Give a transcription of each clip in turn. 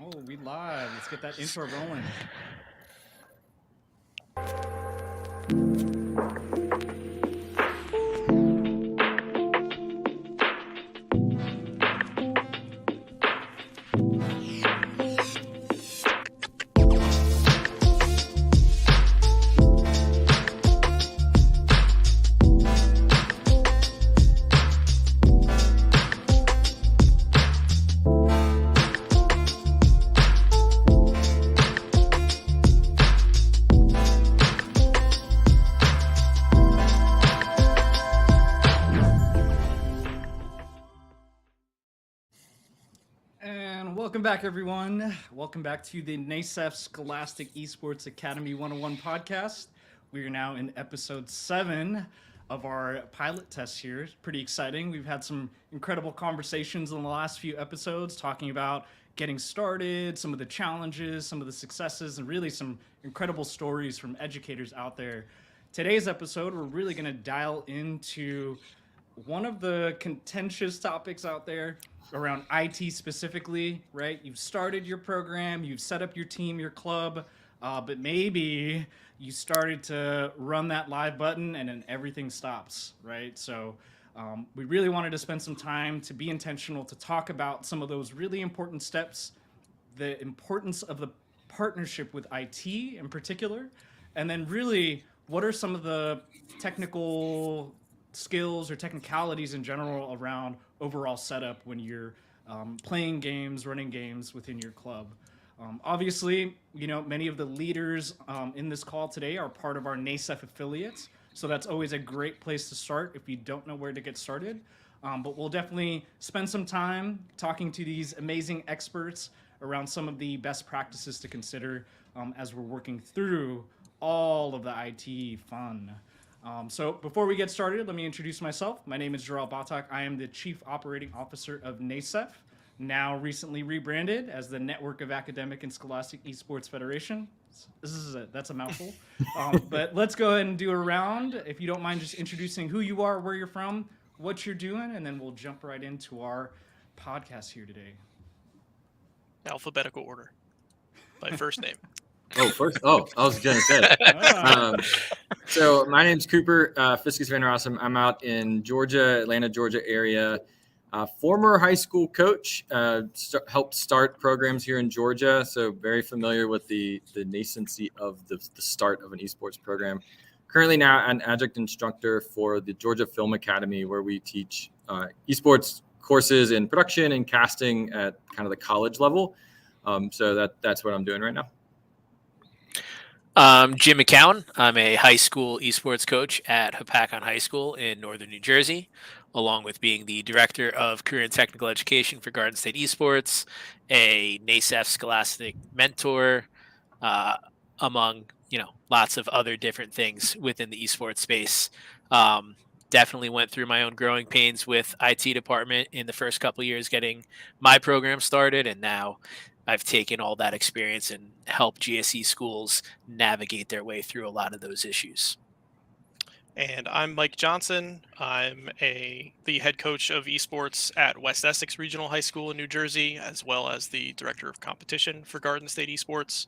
Oh, we live. Let's get that intro rolling. And welcome back, everyone. Welcome back to the NASEF Scholastic Esports Academy 101 podcast. We are now in episode 7 of our pilot test here. It's pretty exciting. We've had some incredible conversations in the last few episodes talking about getting started, some of the challenges, some of the successes, and really some incredible stories from educators out there. Today's episode, we're really going to dial into one of the contentious topics out there around IT specifically, right? You've started your program, you've set up your team, your club, but maybe you started to run that live button and then everything stops, right? So we really wanted to spend some time to be intentional, to talk about some of those really important steps, the importance of the partnership with IT in particular, and then really what are some of the technical skills or technicalities in general around overall setup when you're playing games, running games within your club. Obviously, many of the leaders in this call today are part of our NASEF affiliates, so that's always a great place to start if you don't know where to get started. But we'll definitely spend some time talking to these amazing experts around some of the best practices to consider as we're working through all of the IT fun. So before we get started, let me introduce myself. My name is Jarrell Batak. I am the Chief Operating Officer of NASEF, now recently rebranded as the Network of Academic and Scholastic Esports Federation. That's a mouthful. But let's go ahead and do a round. If you don't mind just introducing who you are, where you're from, what you're doing, and then we'll jump right into our podcast here today. Alphabetical order by first name. I was going to say. So my name's Cooper Fiscus Van Rossum. I'm out in Georgia, Atlanta, Georgia area. Former high school coach, helped start programs here in Georgia. So very familiar with the nascency of the start of an esports program. Currently now an adjunct instructor for the Georgia Film Academy, where we teach esports courses in production and casting at kind of the college level. So that's what I'm doing right now. Jim McCown. I'm a high school esports coach at Hopatcong High School in northern New Jersey, along with being the director of career and technical education for Garden State Esports, a NASEF Scholastic mentor, among lots of other different things within the esports space. Definitely went through my own growing pains with IT department in the first couple of years getting my program started, and now I've taken all that experience and helped GSE schools navigate their way through a lot of those issues. And I'm Mike Johnson. I'm the head coach of esports at West Essex Regional High School in New Jersey, as well as the director of competition for Garden State Esports.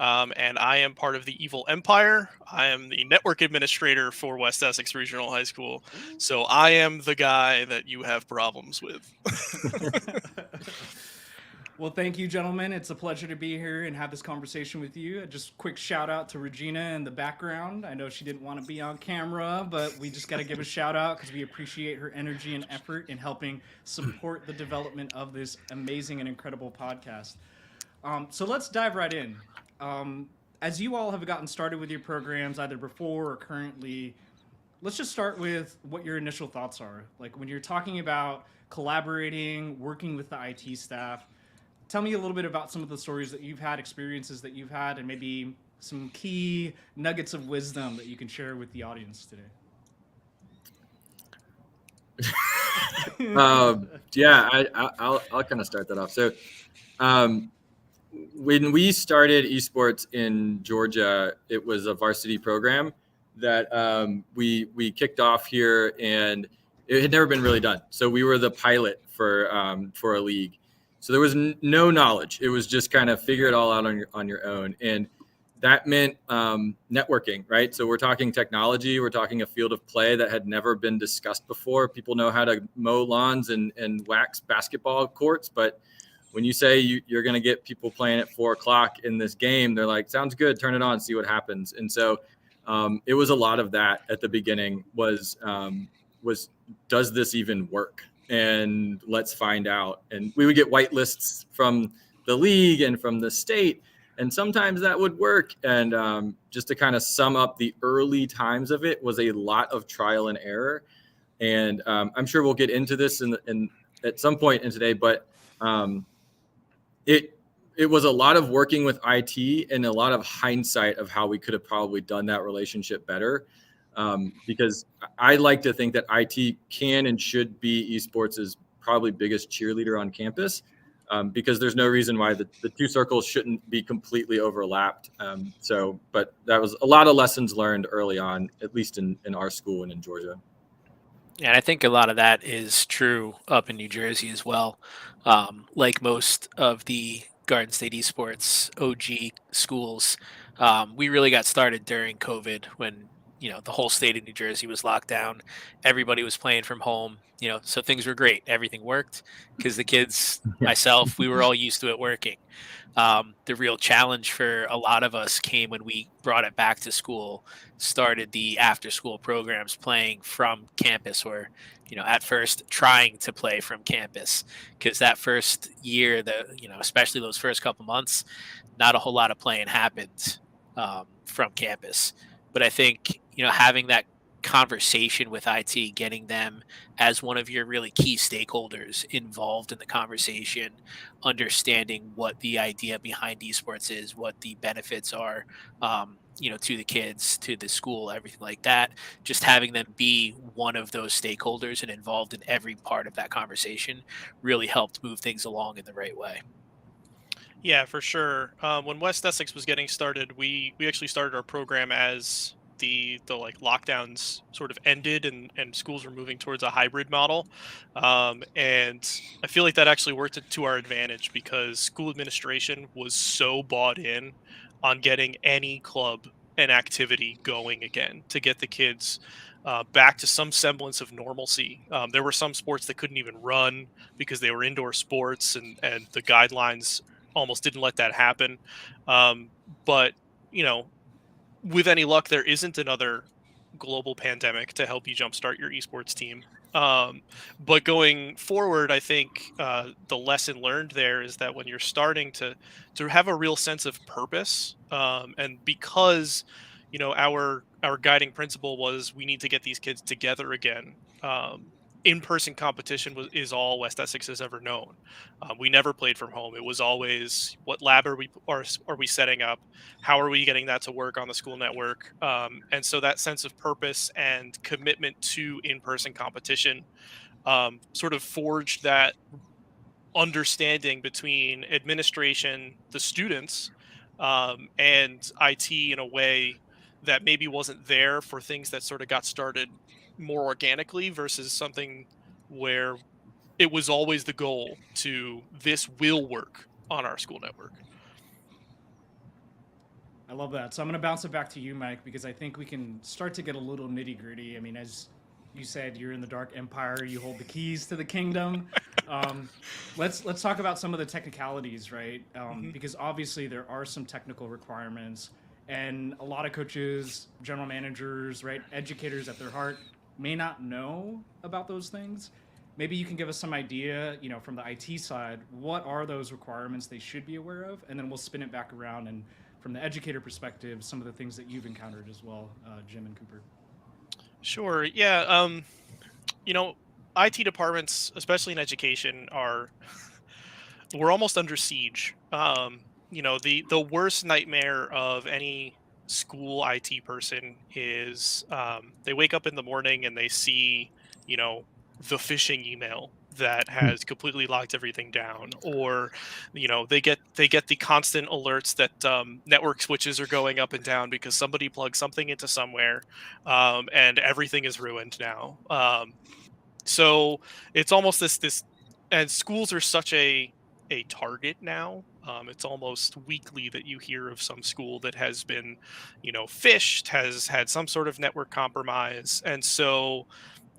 And I am part of the Evil Empire. I am the network administrator for West Essex Regional High School. So I am the guy that you have problems with. Well, thank you, gentlemen. It's a pleasure to be here and have this conversation with you. Just quick shout out to Regina in the background. I know she didn't want to be on camera, but we just got to give a shout out because we appreciate her energy and effort in helping support the development of this amazing and incredible podcast. So let's dive right in. As you all have gotten started with your programs, either before or currently, let's just start with what your initial thoughts are. Like when you're talking about collaborating, working with the IT staff, tell me a little bit about some of the stories that you've had, experiences that you've had, and maybe some key nuggets of wisdom that you can share with the audience today. I'll kind of start that off. So when we started esports in Georgia, it was a varsity program that we kicked off here, and it had never been really done. So we were the pilot for a league. So there was no knowledge. It was just kind of figure it all out on your own. And that meant networking, right? So we're talking technology. We're talking a field of play that had never been discussed before. People know how to mow lawns and wax basketball courts, but when you say you're going to get people playing at 4:00 in this game, they're like, sounds good, turn it on, see what happens. And so it was a lot of that at the beginning was does this even work? And let's find out. And we would get white lists from the league and from the state, and sometimes that would work. And just to kind of sum up the early times of it was a lot of trial and error. And I'm sure we'll get into this in at some point in today, but it was a lot of working with IT and a lot of hindsight of how we could have probably done that relationship better. Because I like to think that IT can and should be esports' probably biggest cheerleader on campus, because there's no reason why the two circles shouldn't be completely overlapped. But that was a lot of lessons learned early on, at least in our school and in Georgia. And I think a lot of that is true up in New Jersey as well. Like most of the Garden State Esports OG schools, we really got started during COVID when the whole state of New Jersey was locked down. Everybody was playing from home. So things were great. Everything worked because the kids, myself, we were all used to it working. The real challenge for a lot of us came when we brought it back to school, started the after school programs playing from campus, or at first trying to play from campus, because that first year, especially those first couple months, not a whole lot of playing happened from campus. But I think having that conversation with IT, getting them as one of your really key stakeholders involved in the conversation, understanding what the idea behind esports is, what the benefits are, to the kids, to the school, everything like that. Just having them be one of those stakeholders and involved in every part of that conversation really helped move things along in the right way. Yeah, for sure. When West Essex was getting started, we actually started our program as the like lockdowns sort of ended and schools were moving towards a hybrid model. And I feel like that actually worked to our advantage because school administration was so bought in on getting any club and activity going again to get the kids back to some semblance of normalcy. There were some sports that couldn't even run because they were indoor sports, and the guidelines almost didn't let that happen. But with any luck, there isn't another global pandemic to help you jumpstart your esports team. But going forward, I think the lesson learned there is that when you're starting to have a real sense of purpose, and because our guiding principle was we need to get these kids together again. In-person competition is all West Essex has ever known. We never played from home. It was always, what lab are we setting up? How are we getting that to work on the school network? And so that sense of purpose and commitment to in-person competition sort of forged that understanding between administration, the students, and IT in a way that maybe wasn't there for things that sort of got started more organically versus something where it was always the goal to this will work on our school network. I love that. So I'm going to bounce it back to you, Mike, because I think we can start to get a little nitty gritty. I mean, as you said, you're in the Dark Empire. You hold the keys to the kingdom. Let's talk about some of the technicalities, right? Because obviously there are some technical requirements, and a lot of coaches, general managers, right, educators at their heart may not know about those things. Maybe you can give us some idea, from the IT side, what are those requirements they should be aware of, and then we'll spin it back around and from the educator perspective, some of the things that you've encountered as well, Jim and Cooper. Sure. Yeah. IT departments, especially in education, we're almost under siege. The worst nightmare of any school IT person is they wake up in the morning and they see, the phishing email that has completely locked everything down, or they get the constant alerts that network switches are going up and down because somebody plugged something into somewhere, and everything is ruined now. So it's almost this and schools are such a a target now. It's almost weekly that you hear of some school that has been, phished, has had some sort of network compromise. And so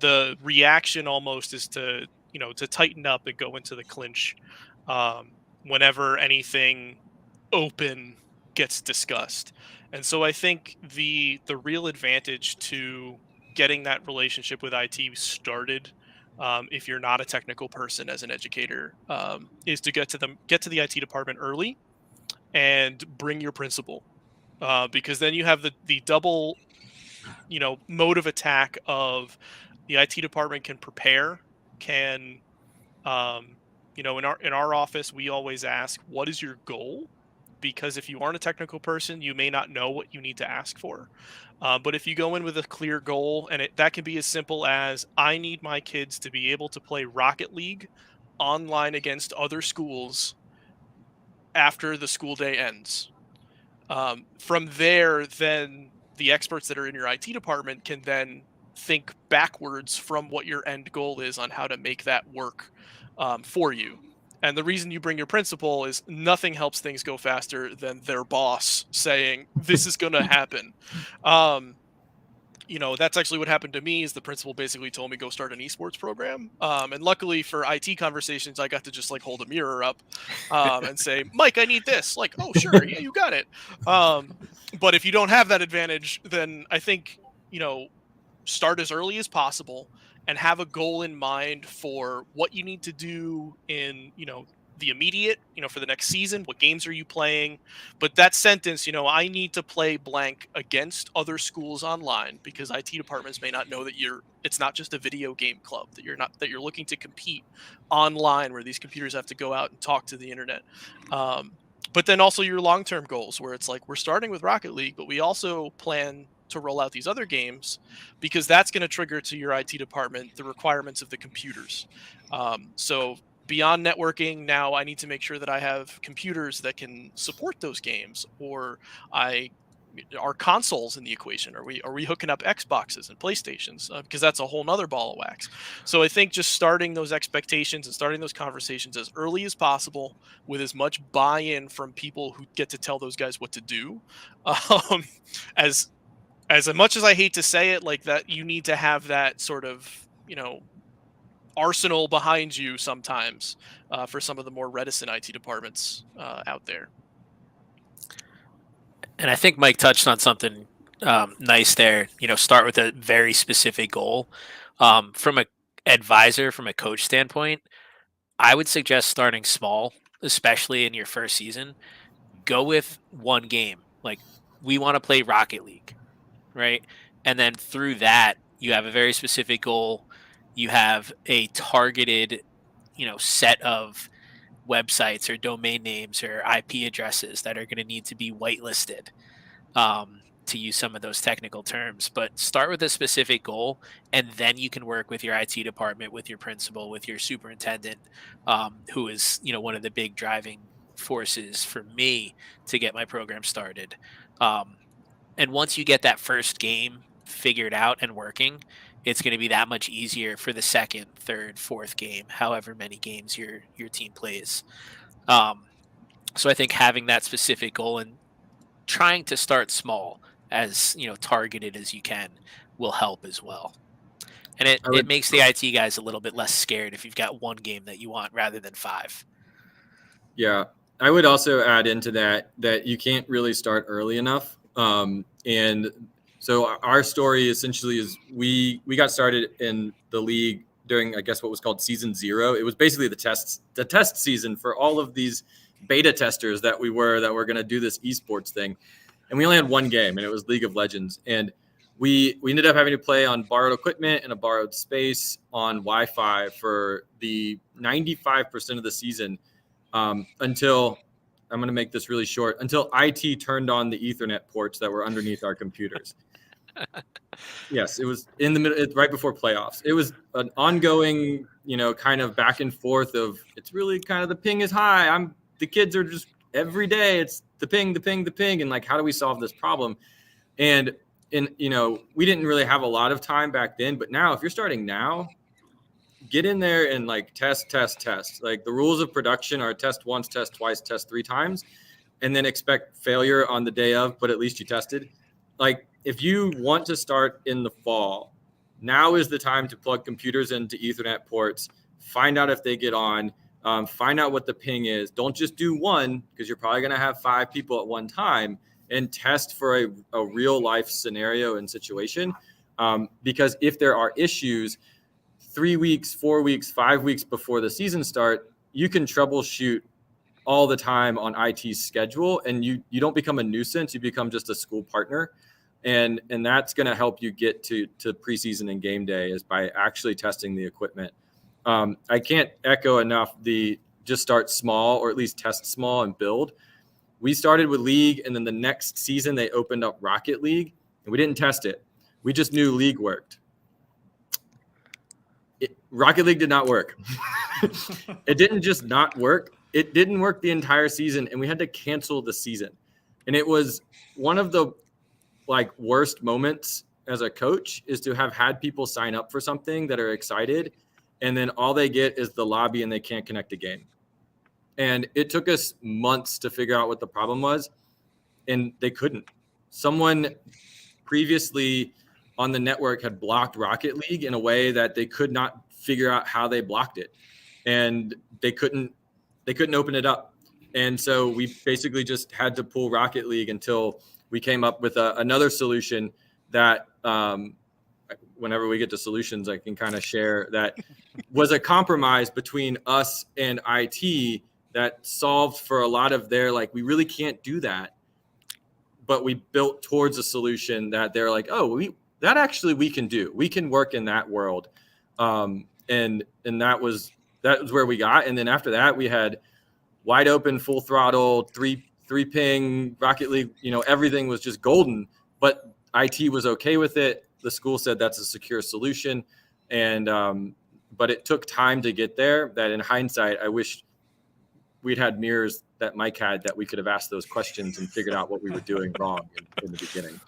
the reaction almost is to tighten up and go into the clinch whenever anything open gets discussed. And so I think the real advantage to getting that relationship with IT started, if you're not a technical person as an educator, is to get to the IT department early and bring your principal, because then you have the double mode of attack of the IT department can prepare, can in our office we always ask, what is your goal? Because if you aren't a technical person, you may not know what you need to ask for. But if you go in with a clear goal, and that can be as simple as, I need my kids to be able to play Rocket League online against other schools after the school day ends. From there, then the experts that are in your IT department can then think backwards from what your end goal is on how to make that work for you. And the reason you bring your principal is nothing helps things go faster than their boss saying, this is going to happen. That's actually what happened to me. Is the principal basically told me go start an esports program. And luckily for IT conversations, I got to just like hold a mirror up and say, Mike, I need this. Like, oh, sure. Yeah, you got it. But if you don't have that advantage, then I think, start as early as possible and have a goal in mind for what you need to do in, the immediate, for the next season. What games are you playing? But that sentence, I need to play blank against other schools online, because IT departments may not know that it's not just a video game club, that you're looking to compete online where these computers have to go out and talk to the internet. But then also your long-term goals, where it's like, we're starting with Rocket League, but we also plan to roll out these other games, because that's going to trigger to your IT department the requirements of the computers. So beyond networking, now I need to make sure that I have computers that can support those games, or are consoles in the equation? Are we hooking up Xboxes and PlayStations? Because that's a whole nother ball of wax. So I think just starting those expectations and starting those conversations as early as possible, with as much buy-in from people who get to tell those guys what to do, as much as I hate to say it, like that, you need to have that sort of arsenal behind you sometimes, for some of the more reticent IT departments out there. And I think Mike touched on something nice there. Start with a very specific goal. From a advisor, from a coach standpoint, I would suggest starting small, especially in your first season. Go with one game. Like, we want to play Rocket League, right? And then through that, you have a very specific goal. You have a targeted, set of websites or domain names or IP addresses that are going to need to be whitelisted, to use some of those technical terms. But start with a specific goal, and then you can work with your IT department, with your principal, with your superintendent, who is one of the big driving forces for me to get my program started. And once you get that first game figured out and working, it's going to be that much easier for the second, third, fourth game, however many games your team plays. So I think having that specific goal and trying to start small, as targeted as you can, will help as well. And it makes the IT guys a little bit less scared if you've got one game that you want rather than 5. Yeah, I would also add into that you can't really start early enough. And so our story essentially is we got started in the league during, I guess, what was called season 0. It was basically the test season for all of these beta testers that were going to do this esports thing. And we only had one game, and it was League of Legends. And we ended up having to play on borrowed equipment and a borrowed space on Wi-Fi for the 95% of the season, until, I'm going to make this really short, until IT turned on the Ethernet ports that were underneath our computers. Yes, it was in the middle, right before playoffs. It was an ongoing, kind of back and forth of, it's really kind of, the ping is high. The kids are just, every day it's the ping. And like, how do we solve this problem? And we didn't really have a lot of time back then, but now if you're starting now, get in there and like test. Like the rules of production are test once, test twice, test 3 times, and then expect failure on the day of, but at least you tested. Like if you want to start in the fall, now is the time to plug computers into Ethernet ports, find out if they get on, find out what the ping is. Don't just do one, because you're probably going to have 5 people at one time, and test for a real life scenario and situation. Because if there are issues 3 weeks, 4 weeks, 5 weeks before the season start, you can troubleshoot all the time on IT's schedule, and you don't become a nuisance. You become just a school partner. And that's going to help you get to preseason and game day, is by actually testing the equipment. I can't echo enough the just start small, or at least test small and build. We started with League, and then the next season they opened up Rocket League, and we didn't test it. We just knew League worked. Rocket League did not work. It didn't just not work. It didn't work the entire season, and we had to cancel the season. And it was one of the worst moments as a coach, is to have had people sign up for something that are excited, and then all they get is the lobby and they can't connect a game. And it took us months to figure out what the problem was, and they couldn't. Someone previously on the network had blocked Rocket League in a way that they could not figure out how they blocked it, and they couldn't open it up. And so we basically just had to pull Rocket League until we came up with another solution that, whenever we get to solutions, I can kind of share, that was a compromise between us and IT that solved for a lot of their, we really can't do that. But we built towards a solution that they're like, oh, that actually we can do. We can work in that world. And that was where we got. And then after that, we had wide open, full throttle, three ping Rocket League. Everything was just golden. But IT was okay with it. The school said that's a secure solution. And but it took time to get there. That in hindsight, I wish we'd had mirrors that Mike had, that we could have asked those questions and figured out what we were doing wrong in the beginning.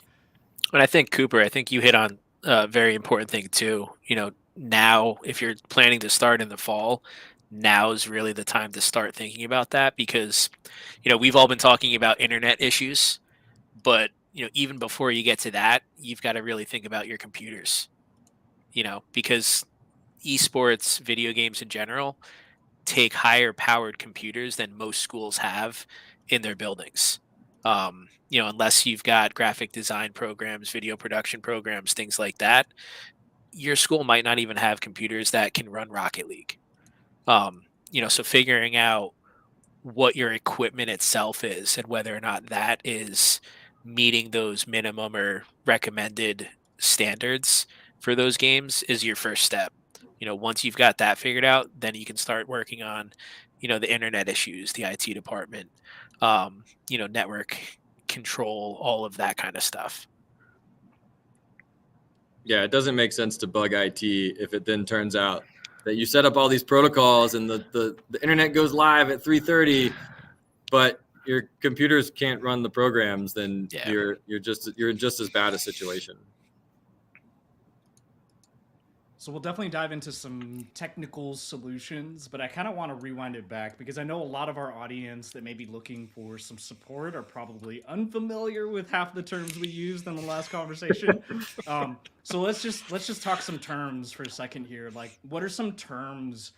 And I think, Cooper, you hit on a very important thing too. Now, if you're planning to start in the fall, now is really the time to start thinking about that, because, we've all been talking about internet issues, but, even before you get to that, you've got to really think about your computers, because esports, video games in general, take higher powered computers than most schools have in their buildings. Unless you've got graphic design programs, video production programs, things like that, your school might not even have computers that can run Rocket League. So figuring out what your equipment itself is and whether or not that is meeting those minimum or recommended standards for those games is your first step. Once you've got that figured out, then you can start working on, the internet issues, the IT department, network control, all of that kind of stuff. Yeah, it doesn't make sense to bug IT if it then turns out that you set up all these protocols and the internet goes live at 3:30, but your computers can't run the programs. Then you're in just as bad a situation. So we'll definitely dive into some technical solutions, but I kind of want to rewind it back, because I know a lot of our audience that may be looking for some support are probably unfamiliar with half the terms we used in the last conversation. So let's just talk some terms for a second here. What are some terms,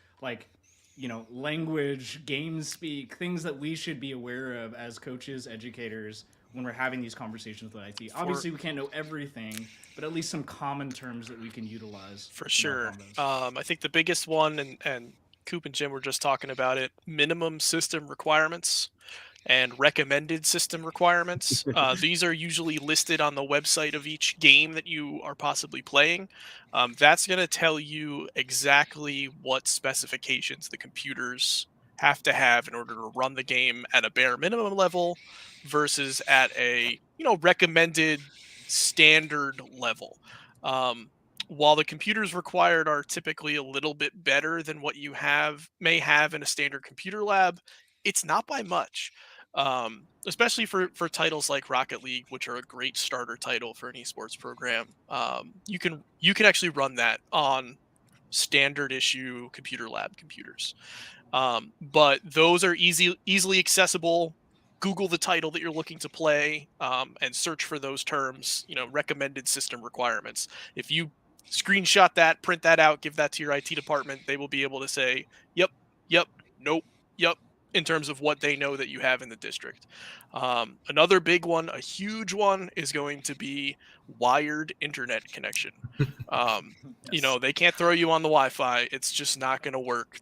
language, game speak, things that we should be aware of as coaches, educators, when we're having these conversations with IT? Obviously, we can't know everything, but at least some common terms that we can utilize. For sure. I think the biggest one, and Coop and Jim were just talking about it, minimum system requirements and recommended system requirements. These are usually listed on the website of each game that you are possibly playing. That's going to tell you exactly what specifications the computers have to have in order to run the game at a bare minimum level versus at a recommended standard level. While the computers required are typically a little bit better than what you may have in a standard computer lab, it's not by much. Especially for titles like Rocket League, which are a great starter title for an esports program. You can actually run that on standard issue computer lab computers. But those are easily accessible. Google the title that you're looking to play, and search for those terms, recommended system requirements. If you screenshot that, print that out, give that to your IT department, they will be able to say, yep, nope, yep, in terms of what they know that you have in the district. Another big one, a huge one, is going to be wired internet connection. Yes. They can't throw you on the Wi-Fi. It's just not going to work.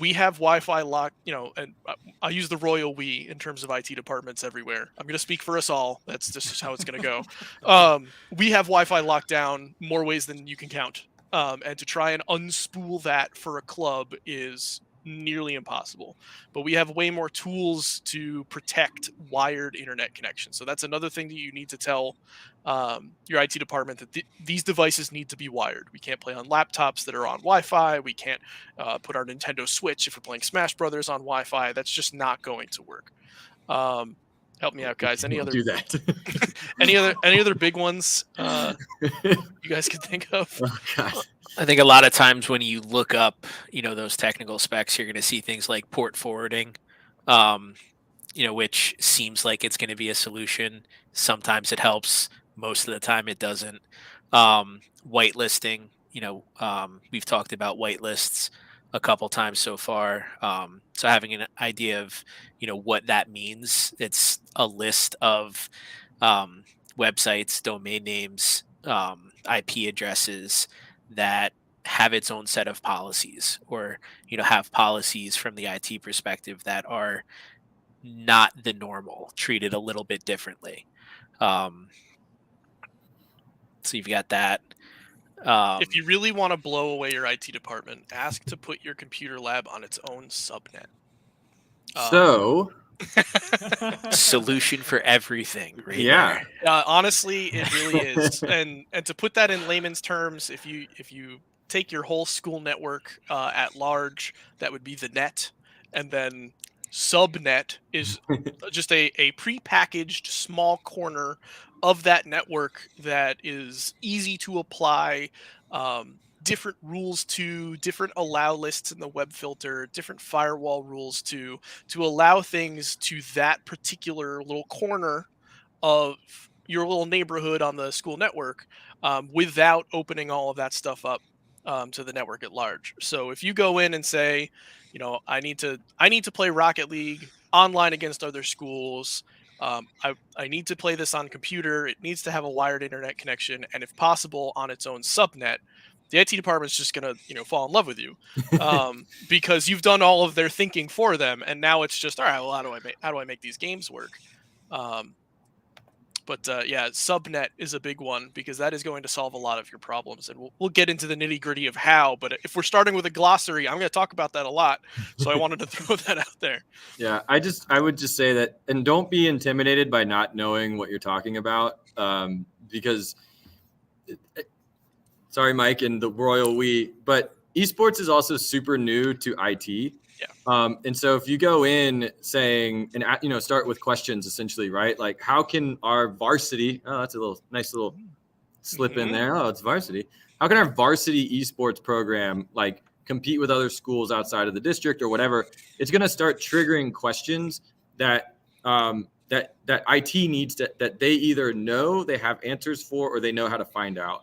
We have Wi-Fi locked, and I use the royal we in terms of IT departments everywhere. I'm going to speak for us all. That's just how it's going to go. We have Wi-Fi locked down more ways than you can count. And to try and unspool that for a club is nearly impossible. But we have way more tools to protect wired internet connections. So that's another thing that you need to tell your IT department, that these devices need to be wired. We can't play on laptops that are on Wi-Fi. We can't put our Nintendo Switch, if we're playing Smash Brothers, on Wi-Fi. That's just not going to work. Help me out, guys. Any other do that? any other big ones you guys could think of? Oh, God. I think a lot of times when you look up, those technical specs, you're going to see things like port forwarding, which seems like it's going to be a solution. Sometimes it helps. Most of the time it doesn't. Whitelisting, we've talked about whitelists a couple times so far. So having an idea of, what that means. It's a list of websites, domain names, IP addresses that have its own set of policies, or, have policies from the IT perspective that are not the normal, treated a little bit differently. So you've got that. If you really want to blow away your IT department, ask to put your computer lab on its own subnet. So Solution for everything, right? yeah, honestly, it really is. And to put that in layman's terms, if you take your whole school network at large, that would be the net, and then subnet is just a prepackaged small corner of that network that is easy to apply different rules to, different allow lists in the web filter, different firewall rules to allow things to that particular little corner of your little neighborhood on the school network, without opening all of that stuff up to the network at large. So if you go in and say, I need to play Rocket League online against other schools, I need to play this on computer, it needs to have a wired internet connection, and if possible on its own subnet, the IT department's just gonna fall in love with you, because you've done all of their thinking for them, and now it's just, all right, well, how do I make these games work? But yeah, subnet is a big one, because that is going to solve a lot of your problems, and we'll get into the nitty gritty of how. But if we're starting with a glossary, I'm going to talk about that a lot, so I wanted to throw that out there. Yeah, I would just say that, and don't be intimidated by not knowing what you're talking about, because sorry, Mike, and the royal we, but esports is also super new to IT. Yeah. And so if you go in saying, and start with questions essentially, right? Like, how can our varsity? Oh, that's a nice little slip in there. Oh, it's varsity. How can our varsity esports program compete with other schools outside of the district or whatever? It's going to start triggering questions that that IT needs that they either know they have answers for, or they know how to find out.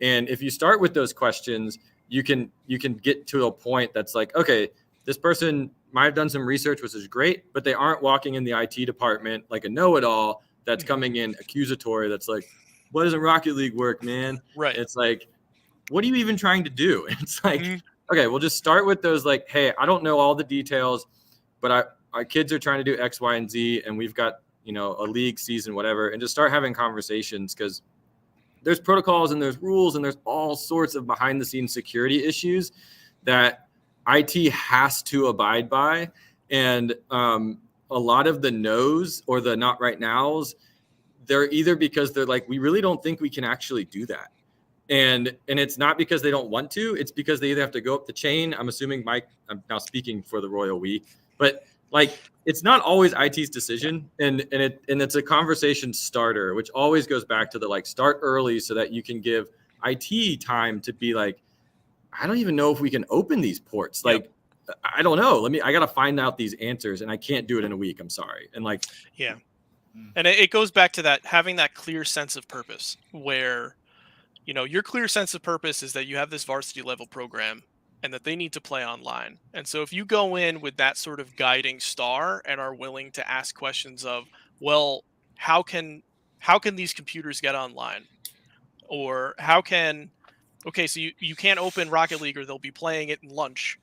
And if you start with those questions, you can get to a point that's like, okay, this person might have done some research, which is great, but they aren't walking in the IT department like a know-it-all that's coming in accusatory. That's like, what doesn't Rocket League work, man? Right. It's like, what are you even trying to do? It's like, okay, we'll just start with those, like, hey, I don't know all the details, but our kids are trying to do X, Y, and Z, and we've got, a league season, whatever, and just start having conversations, because there's protocols and there's rules and there's all sorts of behind the scenes security issues that IT has to abide by. And a lot of the no's or the not right nows, they're either because they're like, we really don't think we can actually do that. And it's not because they don't want to, it's because they either have to go up the chain. I'm assuming Mike, I'm now speaking for the royal we, but it's not always IT's decision. And it's a conversation starter, which always goes back to the start early so that you can give IT time to be like, I don't even know if we can open these ports. Like, I don't know. I got to find out these answers, and I can't do it in a week. I'm sorry. And like, yeah. And it goes back to that, having that clear sense of purpose, where, you know, your clear sense of purpose is that you have this varsity level program and that they need to play online. And so if you go in with that sort of guiding star and are willing to ask questions of, well, how can these computers get online? Or okay, so you can't open Rocket League or they'll be playing it in lunch.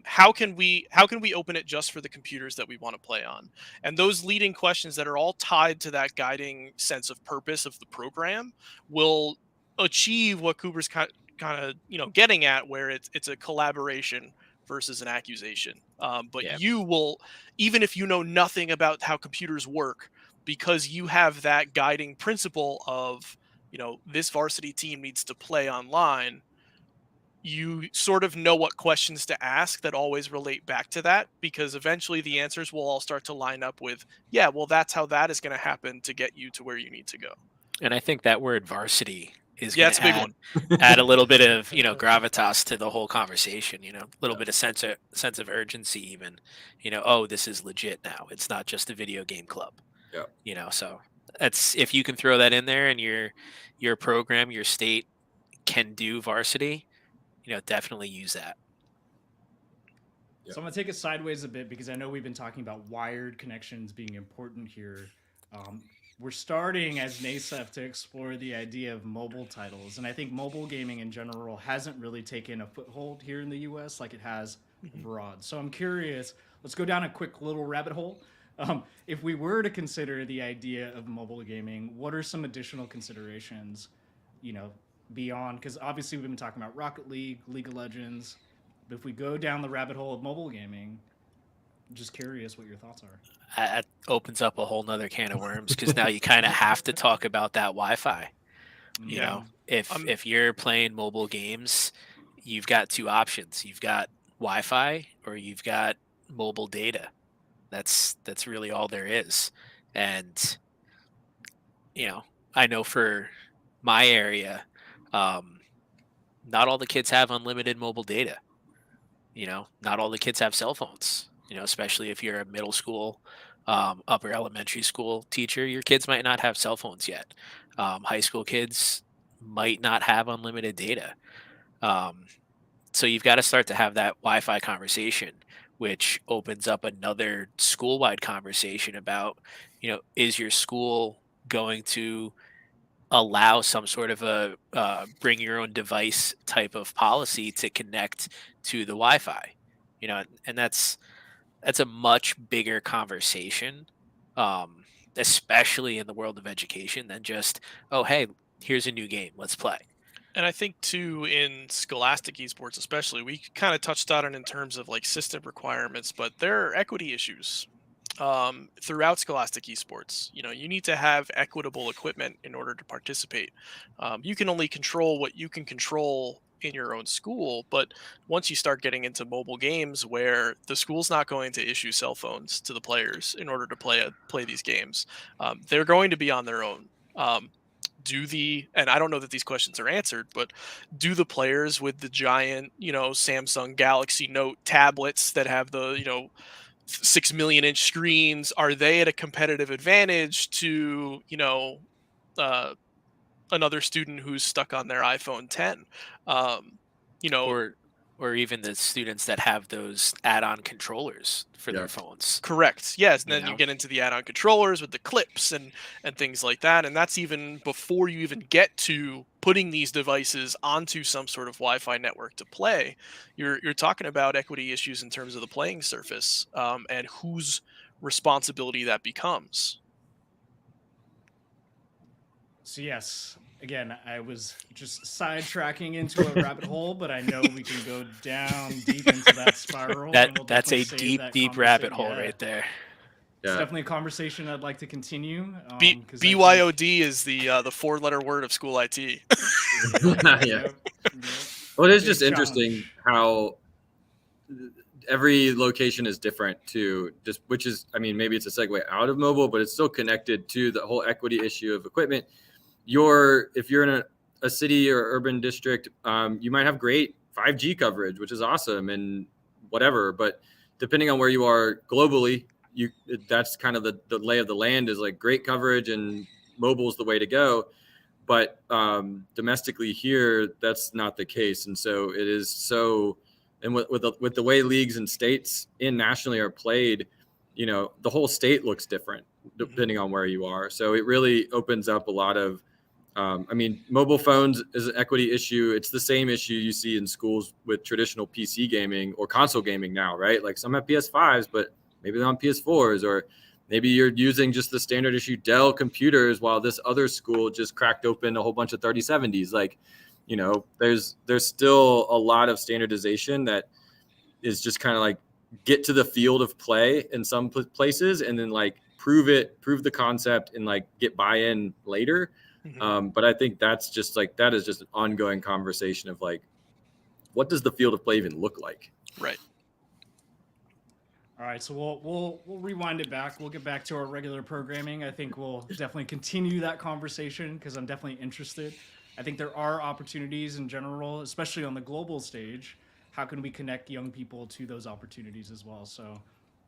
How can we open it just for the computers that we want to play on? And those leading questions that are all tied to that guiding sense of purpose of the program will achieve what Cooper's kind of, you know, getting at, where it's a collaboration versus an accusation. But you will, even if you know nothing about how computers work, because you have that guiding principle of, you know, this varsity team needs to play online, you sort of know what questions to ask that always relate back to that, because eventually the answers will all start to line up with, yeah, well, that's how that is going to happen to get you to where you need to go. And I think that word varsity is Yeah, going it's a to big add, one. add a little bit of, you know, gravitas to the whole conversation, you know, a little bit of sense of urgency even, you know, oh, this is legit now. It's not just a video game club. Yeah. You know, so that's, if you can throw that in there and your program, your state can do varsity, you know, definitely use that. So I'm going to take it sideways a bit, because I know we've been talking about wired connections being important here. We're starting as NASEF to explore the idea of mobile titles. And I think mobile gaming in general hasn't really taken a foothold here in the US like it has abroad. So I'm curious, let's go down a quick little rabbit hole. If we were to consider the idea of mobile gaming, what are some additional considerations, you know, beyond? Because obviously we've been talking about Rocket League, League of Legends. But if we go down the rabbit hole of mobile gaming, I'm just curious what your thoughts are. That opens up a whole nother can of worms, because now you kind of have to talk about that Wi-Fi. You know, if you're playing mobile games, you've got two options. You've got Wi-Fi or you've got mobile data. That's really all there is. And, you know, I know for my area, not all the kids have unlimited mobile data. You know, not all the kids have cell phones, you know, especially if you're a middle school, upper elementary school teacher, your kids might not have cell phones yet. High school kids might not have unlimited data. So you've got to start to have that Wi-Fi conversation, which opens up another school-wide conversation about, you know, is your school going to allow some sort of a bring your own device type of policy to connect to the Wi-Fi, you know, and that's a much bigger conversation, especially in the world of education, than just, oh, hey, here's a new game, let's play. And I think too, in Scholastic Esports especially, we kind of touched on it in terms of like system requirements, but there are equity issues throughout Scholastic Esports. You know, you need to have equitable equipment in order to participate. You can only control what you can control in your own school, but once you start getting into mobile games where the school's not going to issue cell phones to the players in order to play these games, they're going to be on their own. And I don't know that these questions are answered, but do the players with the giant, you know, Samsung Galaxy Note tablets that have the, you know, 6 million inch screens, are they at a competitive advantage to, you know, another student who's stuck on their iPhone 10? You know, or even the students that have those add-on controllers for their phones. Correct. Yes. And then you get into the add-on controllers with the clips and things like that. And that's even before you even get to putting these devices onto some sort of Wi-Fi network to play. You're talking about equity issues in terms of the playing surface, and whose responsibility that becomes. So yes, again, I was just sidetracking into a rabbit hole, but I know we can go down deep into that spiral. That's a deep rabbit hole right there. It's definitely a conversation I'd like to continue. BYOD is the 4-letter word of school IT. Well, it is just interesting how every location is different too, just which is, I mean, maybe it's a segue out of mobile, but it's still connected to the whole equity issue of equipment. If you're in a city or urban district, you might have great 5G coverage, which is awesome and whatever. But depending on where you are globally, that's kind of the lay of the land is like great coverage and mobile is the way to go. But domestically here, that's not the case. And so it is so, and with the way leagues and states nationally are played, the whole state looks different depending on where you are. So it really opens up a lot of, mobile phones is an equity issue. It's the same issue you see in schools with traditional PC gaming or console gaming now, right? Like some have PS5s, but maybe they're on PS4s, or maybe you're using just the standard issue Dell computers while this other school just cracked open a whole bunch of 3070s. Like, there's still a lot of standardization that is just kind of like get to the field of play in some places and then like prove the concept and like get buy-in later. But I think that is just an ongoing conversation of like, what does the field of play even look like? Right. All right, so we'll rewind it back. We'll get back to our regular programming. I think we'll definitely continue that conversation because I'm definitely interested. I think there are opportunities in general, especially on the global stage. How can we connect young people to those opportunities as well? So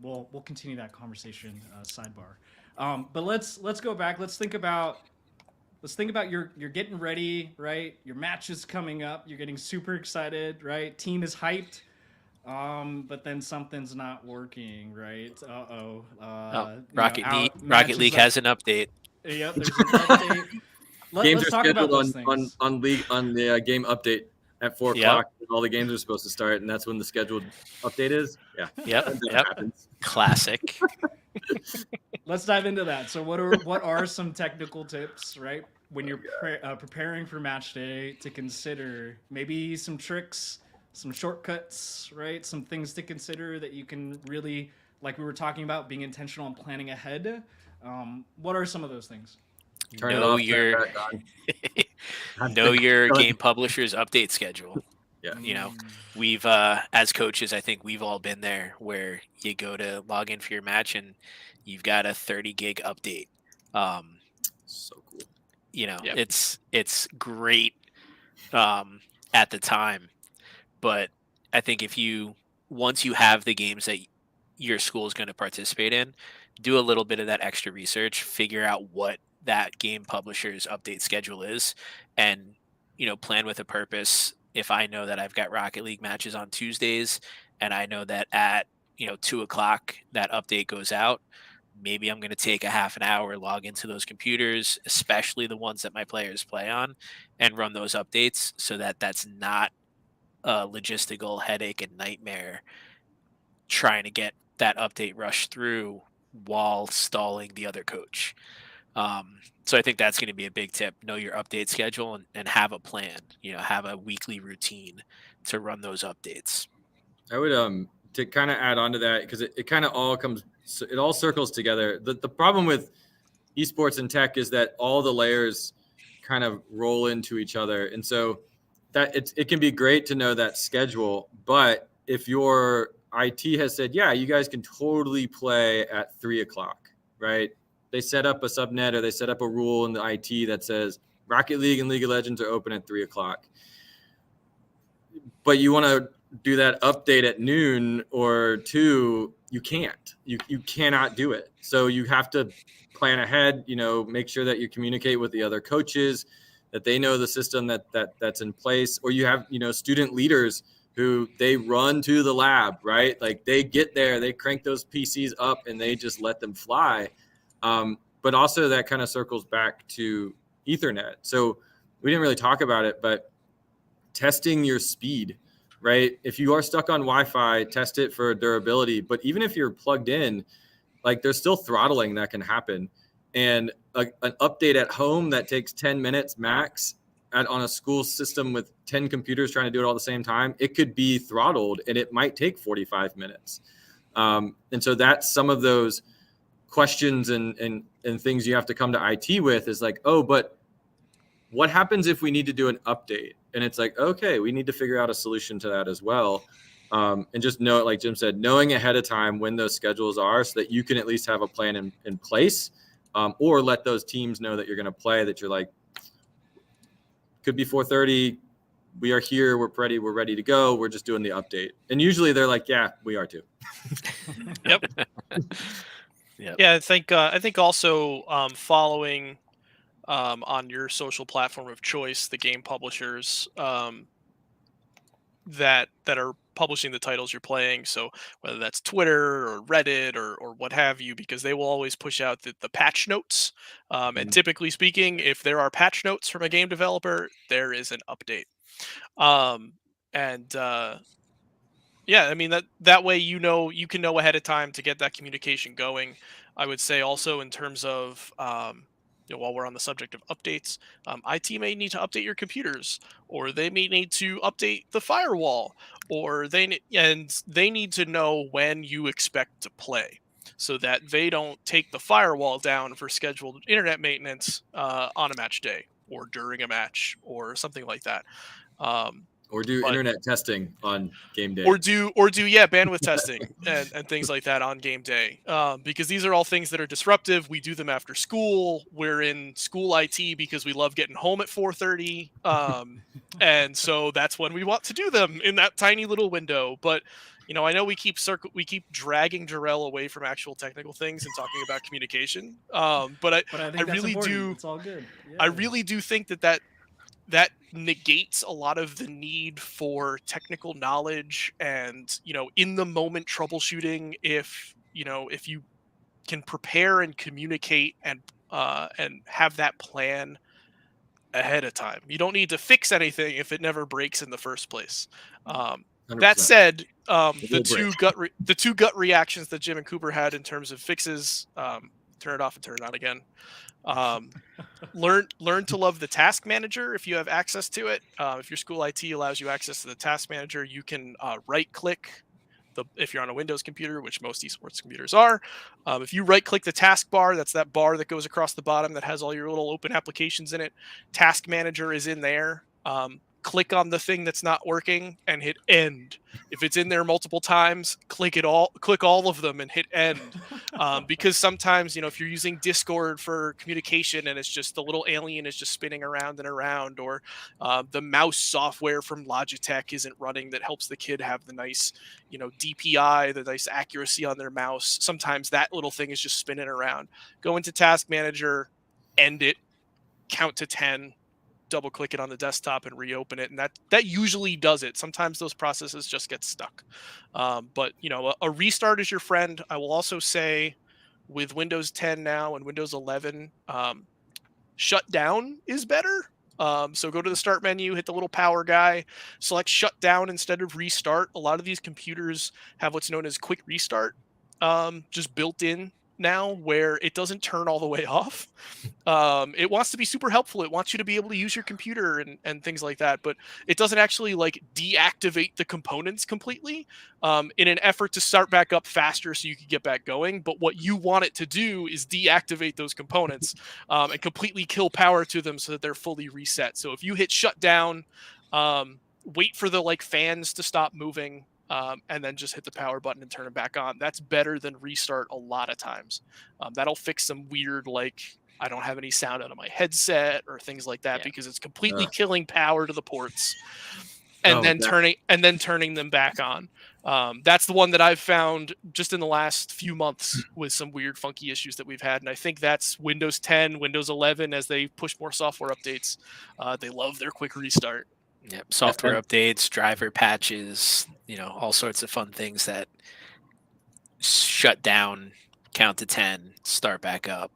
we'll continue that conversation sidebar. But let's go back. Let's think about you're getting ready, right? Your match is coming up. You're getting super excited, right? Team is hyped. But then something's not working, right? Rocket League has an update. Yep, there's an update. Games let's are talk scheduled about those things. on the game update at 4 o'clock. All the games are supposed to start, and that's when the scheduled update is. Yeah. Yep. Classic. Let's dive into that. So what are some technical tips, right, when you're preparing for match day to consider? Maybe some tricks, some shortcuts, right? Some things to consider that you can really, like we were talking about, being intentional and planning ahead. What are some of those things? Know your game publisher's update schedule. Yeah. We've as coaches, I think we've all been there where you go to log in for your match and you've got a 30 gig update. So cool. It's great at the time, but I think once you have the games that your school is going to participate in, do a little bit of that extra research, figure out what that game publisher's update schedule is, and plan with a purpose. If I know that I've got Rocket League matches on Tuesdays and I know that at 2 o'clock that update goes out, maybe I'm going to take a half an hour, log into those computers, especially the ones that my players play on, and run those updates so that that's not a logistical headache and nightmare trying to get that update rush through while stalling the other coach. So I think that's going to be a big tip. Know your update schedule and have a plan, have a weekly routine to run those updates. I would, to kind of add on to that, because it kind of it all circles together. The problem with esports and tech is that all the layers kind of roll into each other. And so that it can be great to know that schedule, but if your IT has said, yeah, you guys can totally play at 3 o'clock, right? They set up a subnet or they set up a rule in the IT that says Rocket League and League of Legends are open at 3 o'clock. But you want to do that update at noon or 2, you can't. You cannot do it. So you have to plan ahead, make sure that you communicate with the other coaches, that they know the system that's in place. Or you have, student leaders who they run to the lab, right? Like they get there, they crank those PCs up and they just let them fly. But also that kind of circles back to Ethernet. So we didn't really talk about it, but testing your speed, right? If you are stuck on Wi-Fi, test it for durability. But even if you're plugged in, like there's still throttling that can happen. And an update at home that takes 10 minutes max on a school system with 10 computers trying to do it all at the same time, it could be throttled and it might take 45 minutes. And so that's some of those questions and things you have to come to IT with is like, oh, but what happens if we need to do an update? And it's like, okay, we need to figure out a solution to that as well. And just know, like Jim said, knowing ahead of time when those schedules are so that you can at least have a plan in place, or let those teams know that you're going to play, that you're like, could be 4:30, we are here. We're ready. We're ready to go. We're just doing the update. And usually they're like, yeah, we are too. Yep. Yep. Yeah, I think also following on your social platform of choice, the game publishers that are publishing the titles you're playing. So whether that's Twitter or Reddit or what have you, because they will always push out the patch notes. And typically speaking, if there are patch notes from a game developer, there is an update. And yeah, I mean that way you can know ahead of time to get that communication going. I would say also in terms of while we're on the subject of updates, IT may need to update your computers, or they may need to update the firewall, or they need to know when you expect to play, so that they don't take the firewall down for scheduled internet maintenance on a match day or during a match or something like that. Or do But internet testing on game day. or do bandwidth testing and things like that on game day, because these are all things that are disruptive. We do them after school. We're in school IT because we love getting home at 4:30, and so that's when we want to do them, in that tiny little window. But I know we keep dragging Jarrell away from actual technical things and talking about communication, but I But I think I that's really important. do It's all good. I Yeah. really do think that negates a lot of the need for technical knowledge and in the moment troubleshooting. If you can prepare and communicate and have that plan ahead of time, you don't need to fix anything if it never breaks in the first place. That 100%. said, It will break. the two gut reactions that Jim and Cooper had in terms of fixes, turn it off and turn it on again. Learn to love the task manager if you have access to it. If your school IT allows you access to the task manager, you can right click if you're on a Windows computer, which most esports computers are. If you right click the taskbar, that's that bar that goes across the bottom that has all your little open applications in it. Task manager is in there. Click on the thing that's not working and hit end. If it's in there multiple times, click all of them and hit end. Because sometimes, if you're using Discord for communication and it's just the little alien is just spinning around and around, or the mouse software from Logitech isn't running that helps the kid have the nice, DPI, the nice accuracy on their mouse. Sometimes that little thing is just spinning around. Go into Task Manager, end it, count to 10, double click it on the desktop and reopen it, and that usually does it. Sometimes those processes just get stuck, but a restart is your friend. I will also say, with Windows 10 now and Windows 11, shut down is better. So go to the start menu, hit the little power guy, select shut down instead of restart. A lot of these computers have what's known as quick restart just built in now, where it doesn't turn all the way off. It wants to be super helpful. It wants you to be able to use your computer and things like that, but it doesn't actually deactivate the components completely in an effort to start back up faster so you can get back going. But what you want it to do is deactivate those components and completely kill power to them so that they're fully reset. So if you hit shut down, wait for the fans to stop moving, and then just hit the power button and turn it back on. That's better than restart a lot of times. That'll fix some weird, I don't have any sound out of my headset or things like that, because it's completely killing power to the ports and then turning them back on. That's the one that I've found just in the last few months with some weird, funky issues that we've had. And I think that's Windows 10, Windows 11, as they push more software updates. They love their quick restart. Yep. Software updates, driver patches, all sorts of fun things that shut down, count to 10, start back up.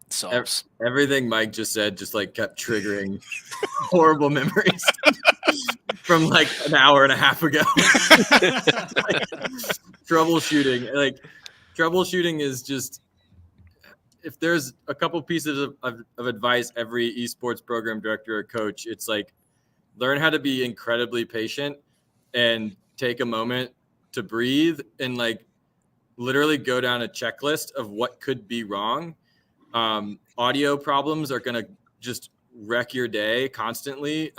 Solves. Everything Mike just said just kept triggering horrible memories from an hour and a half ago. Troubleshooting. Troubleshooting is just, if there's a couple pieces of advice every esports program director or coach, it's learn how to be incredibly patient and take a moment to breathe and literally go down a checklist of what could be wrong. Audio problems are going to just wreck your day constantly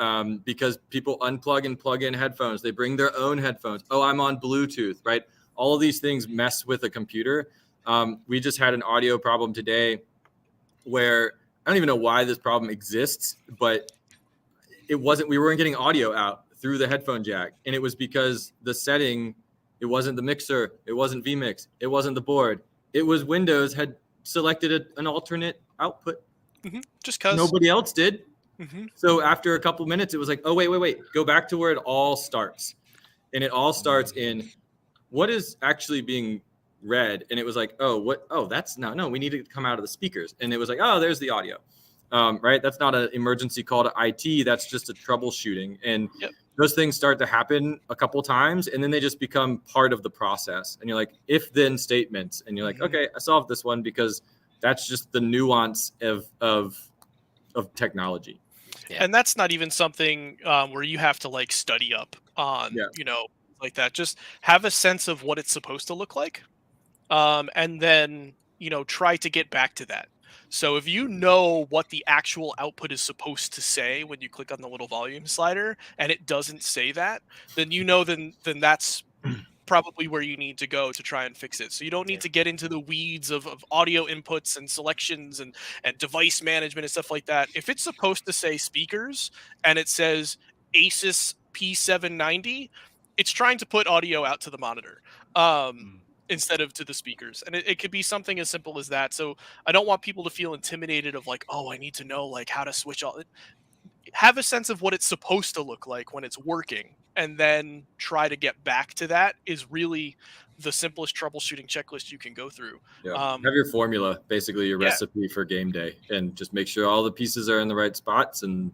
because people unplug and plug in headphones. They bring their own headphones. Oh, I'm on Bluetooth, right? All of these things mess with a computer. We just had an audio problem today where I don't even know why this problem exists, but we weren't getting audio out through the headphone jack. And it was because the setting, it wasn't the mixer, it wasn't vMix, it wasn't the board. It was Windows had selected an alternate output. Just because nobody else did. Mm-hmm. So after a couple minutes, it was like, oh, wait, go back to where it all starts. And it all starts in what is actually being read. And it was like, that's no, we need to come out of the speakers. And it was like, oh, there's the audio, right? That's not an emergency call to IT. That's just a troubleshooting. And those things start to happen a couple times, and then they just become part of the process. And you're like, if then statements. And you're like, okay, I solved this one because that's just the nuance of technology. Yeah. And that's not even something where you have to like study up on, like that. Just have a sense of what it's supposed to look like. And then, try to get back to that. So if you know what the actual output is supposed to say when you click on the little volume slider and it doesn't say that, then then that's probably where you need to go to try and fix it. So you don't need to get into the weeds of audio inputs and selections and device management and stuff like that. If it's supposed to say speakers and it says Asus P790, it's trying to put audio out to the monitor instead of to the speakers. And it could be something as simple as that. So I don't want people to feel intimidated of like, oh, I need to know like how to switch all. Have a sense of what it's supposed to look like when it's working, and then try to get back to that is really the simplest troubleshooting checklist you can go through. Have your formula, basically your recipe for game day, and just make sure all the pieces are in the right spots and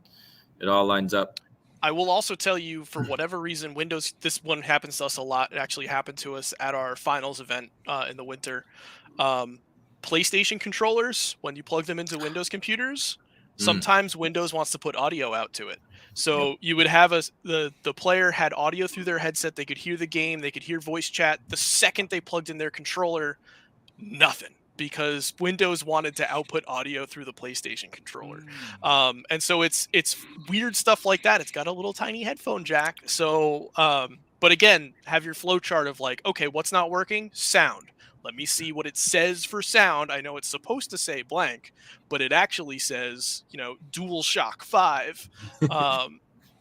it all lines up. I will also tell you, for whatever reason, Windows, this one happens to us a lot. It actually happened to us at our finals event in the winter. PlayStation controllers, when you plug them into Windows computers, sometimes Windows wants to put audio out to it. So you would have the player had audio through their headset. They could hear the game. They could hear voice chat. The second they plugged in their controller, nothing, because Windows wanted to output audio through the PlayStation controller. And so it's weird stuff like that. It's got a little tiny headphone jack. So, but again, have your flow chart of like, okay, what's not working? Sound. Let me see what it says for sound. I know it's supposed to say blank, but it actually says, DualShock 5.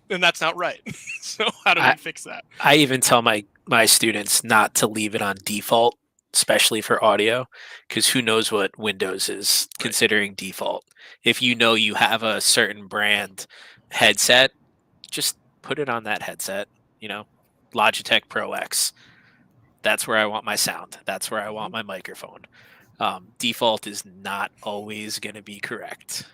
And that's not right. So how do we fix that? I even tell my students not to leave it on default, especially for audio, because who knows what Windows is considering default. If you know you have a certain brand headset, just put it on that headset, Logitech Pro X. That's where I want my sound. That's where I want my microphone. Default is not always going to be correct.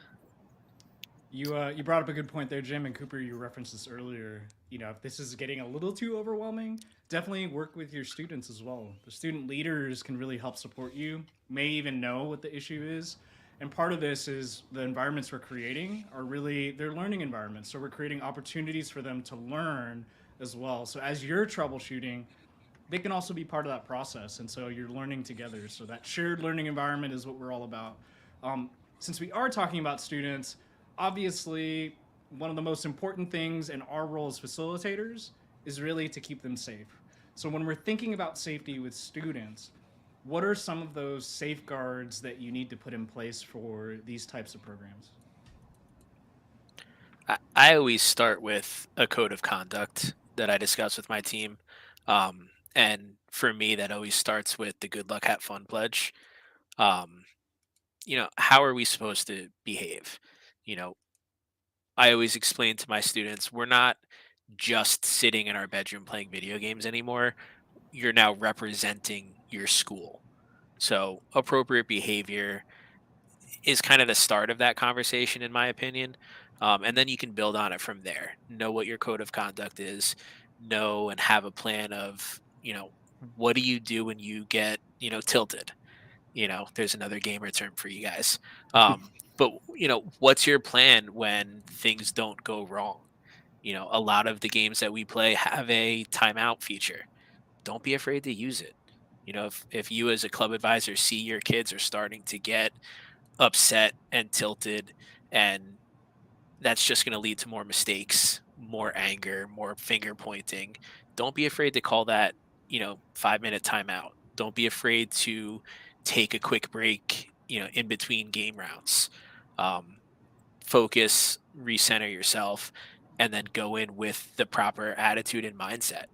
You brought up a good point there, Jim, and Cooper, you referenced this earlier. If this is getting a little too overwhelming, definitely work with your students as well. The student leaders can really help support you, may even know what the issue is. And part of this is the environments we're creating are really, they're learning environments. So we're creating opportunities for them to learn as well. So as you're troubleshooting, they can also be part of that process. And so you're learning together. So that shared learning environment is what we're all about. Since we are talking about students, obviously, one of the most important things in our role as facilitators is really to keep them safe. So when we're thinking about safety with students, what are some of those safeguards that you need to put in place for these types of programs? I always start with a code of conduct that I discuss with my team. And for me, that always starts with the good luck, have fun pledge. How are we supposed to behave? I always explain to my students, we're not just sitting in our bedroom playing video games anymore. You're now representing your school. So appropriate behavior is kind of the start of that conversation, in my opinion. And then you can build on it from there. Know what your code of conduct is, know and have a plan of, what do you do when you get, tilted? There's another gamer term for you guys. But, what's your plan when things don't go wrong? A lot of the games that we play have a timeout feature. Don't be afraid to use it. If you as a club advisor see your kids are starting to get upset and tilted, and that's just going to lead to more mistakes, more anger, more finger pointing, don't be afraid to call that, 5-minute timeout. Don't be afraid to take a quick break, in between game rounds. Focus, recenter yourself, and then go in with the proper attitude and mindset.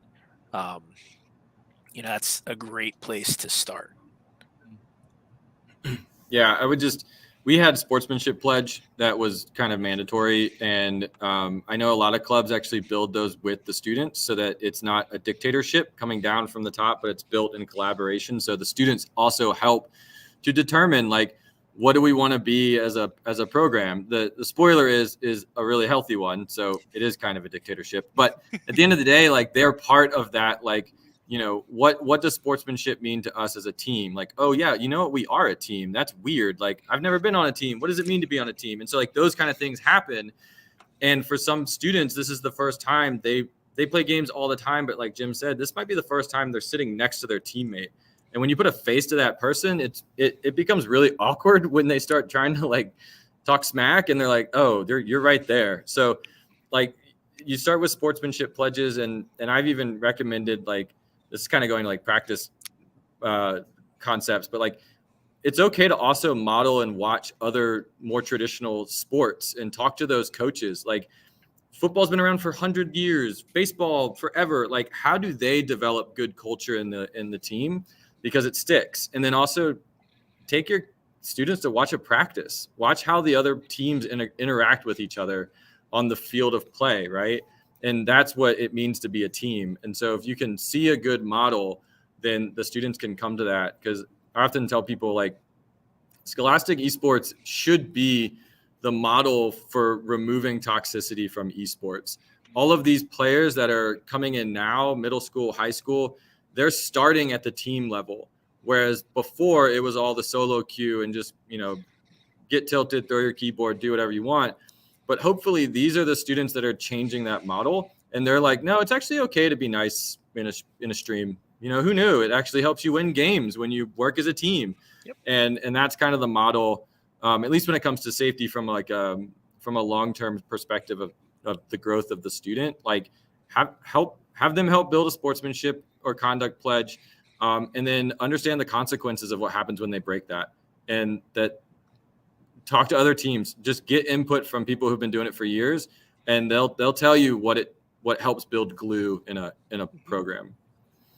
That's a great place to start. Yeah, we had sportsmanship pledge that was kind of mandatory. And I know a lot of clubs actually build those with the students so that it's not a dictatorship coming down from the top, but it's built in collaboration. So the students also help to determine, like, what do we want to be as a program? The spoiler is a really healthy one. So it is kind of a dictatorship. But at the end of the day, like, they're part of that, like, what does sportsmanship mean to us as a team? Like, oh yeah, you know what? We are a team. That's weird. Like, I've never been on a team. What does it mean to be on a team? And so, like, those kind of things happen. And for some students, this is the first time they play games all the time. But like Jim said, this might be the first time they're sitting next to their teammate. And when you put a face to that person, it becomes really awkward when they start trying to, like, talk smack, and they're like, oh, you're right there. So, like, you start with sportsmanship pledges, and I've even recommended, like, this is kind of going to, like, practice concepts, but, like, it's okay to also model and watch other more traditional sports and talk to those coaches. Like, football's been around for 100 years, baseball forever. Like, how do they develop good culture in the team? Because it sticks. And then also take your students to watch a practice, watch how the other teams interact with each other on the field of play, right? And that's what it means to be a team. And so if you can see a good model, then the students can come to that. Because I often tell people, like, Scholastic Esports should be the model for removing toxicity from esports. All of these players that are coming in now, middle school, high school, they're starting at the team level. Whereas before, it was all the solo queue and just, get tilted, throw your keyboard, do whatever you want. But hopefully these are the students that are changing that model. And they're like, no, it's actually okay to be nice in a stream. Who knew? It actually helps you win games when you work as a team. Yep. And that's kind of the model, at least when it comes to safety from a long-term perspective of the growth of the student. Like, have them help build a sportsmanship or conduct pledge, and then understand the consequences of what happens when they break that. And that, talk to other teams, just get input from people who've been doing it for years, and they'll tell you what helps build glue in a program.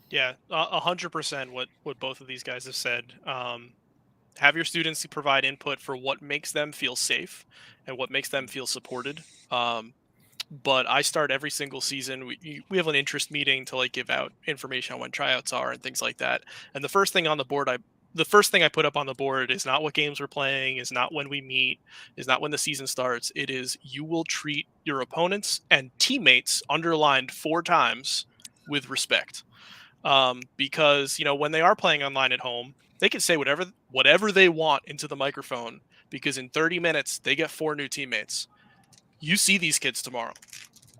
Yeah, 100% what both of these guys have said. Have your students provide input for what makes them feel safe and what makes them feel supported. But I start every single season. We have an interest meeting to, like, give out information on when tryouts are and things like that. And the first thing I put up on the board is not what games we're playing, is not when we meet, is not when the season starts. It is, you will treat your opponents and teammates, underlined 4 times, with respect. Because when they are playing online at home, they can say whatever they want into the microphone, because in 30 minutes they get 4 new teammates. You see these kids tomorrow,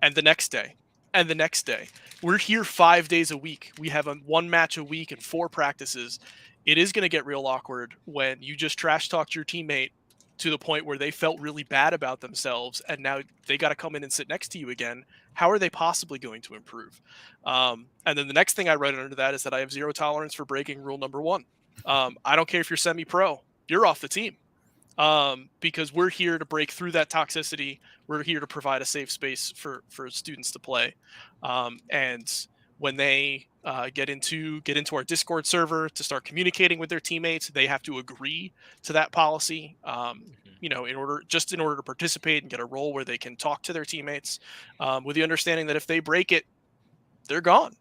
and the next day, and the next day. We're here 5 days a week. We have 1 match a week and 4 practices. It is going to get real awkward when you just trash talked your teammate to the point where they felt really bad about themselves, and now they got to come in and sit next to you again. How are they possibly going to improve? And then the next thing I write under that is that I have 0 tolerance for breaking rule number 1. I don't care if you're semi-pro, you're off the team. Because we're here to break through that toxicity. We're here to provide a safe space for students to play. And when they get into our Discord server to start communicating with their teammates, they have to agree to that policy. In order to participate and get a role where they can talk to their teammates, with the understanding that if they break it, they're gone.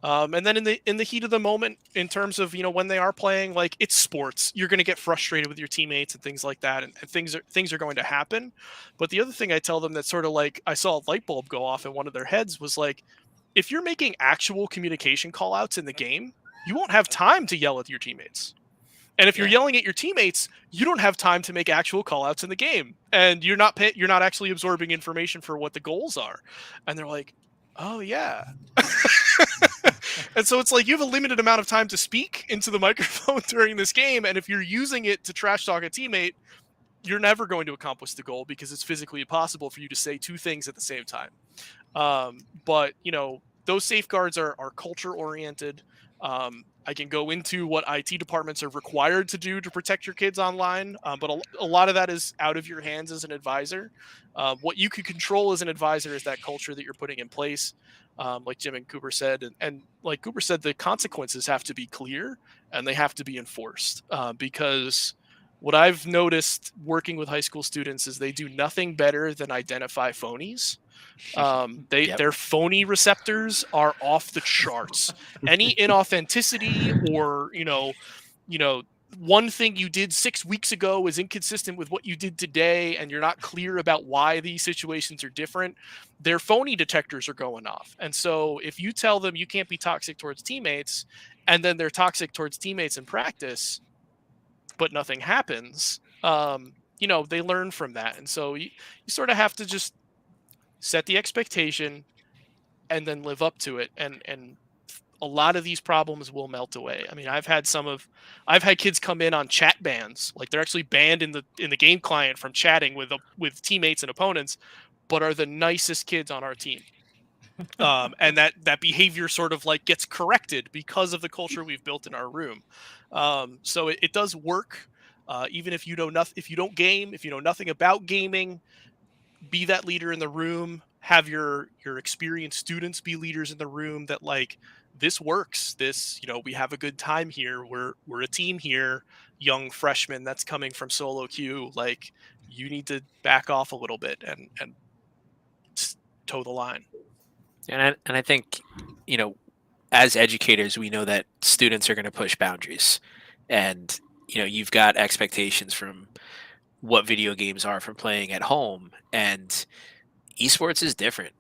And then in the heat of the moment, in terms of when they are playing, like, it's sports, you're going to get frustrated with your teammates and things like that, and things are going to happen. But the other thing I tell them that sort of, like, I saw a light bulb go off in one of their heads was, like, if you're making actual communication call outs in the game, you won't have time to yell at your teammates. And if you're yelling at your teammates, you don't have time to make actual call outs in the game, and you're not actually absorbing information for what the goals are. And they're like, oh yeah. And so it's like, you have a limited amount of time to speak into the microphone during this game, and if you're using it to trash talk a teammate, you're never going to accomplish the goal, because it's physically impossible for you to say 2 things at the same time. But those safeguards are culture oriented. I can go into what IT departments are required to do to protect your kids online, but a lot of that is out of your hands as an advisor. What you can control as an advisor is that culture that you're putting in place. Like Jim and Cooper said, and like Cooper said, the consequences have to be clear and they have to be enforced, because what I've noticed working with high school students is they do nothing better than identify phonies. Yep. Their phony receptors are off the charts. Any inauthenticity or one thing you did 6 weeks ago is inconsistent with what you did today, and you're not clear about why these situations are different, their phony detectors are going off. And so if you tell them you can't be toxic towards teammates, and then they're toxic towards teammates in practice, but nothing happens, they learn from that. And so you sort of have to just set the expectation and then live up to it, and a lot of these problems will melt away. I mean, I've had kids come in on chat bans, like they're actually banned in the game client from chatting with teammates and opponents, but are the nicest kids on our team. And that behavior sort of like gets corrected because of the culture we've built in our room. So it does work. Even if you know nothing, if you don't game, if you know nothing about gaming, be that leader in the room. Have your experienced students be leaders in the room, that like, this works, this, we have a good time here, we're a team here. Young freshman that's coming from solo queue, like, you need to back off a little bit and toe the line. And I think, as educators, we know that students are going to push boundaries, and you've got expectations from what video games are from playing at home, and esports is different.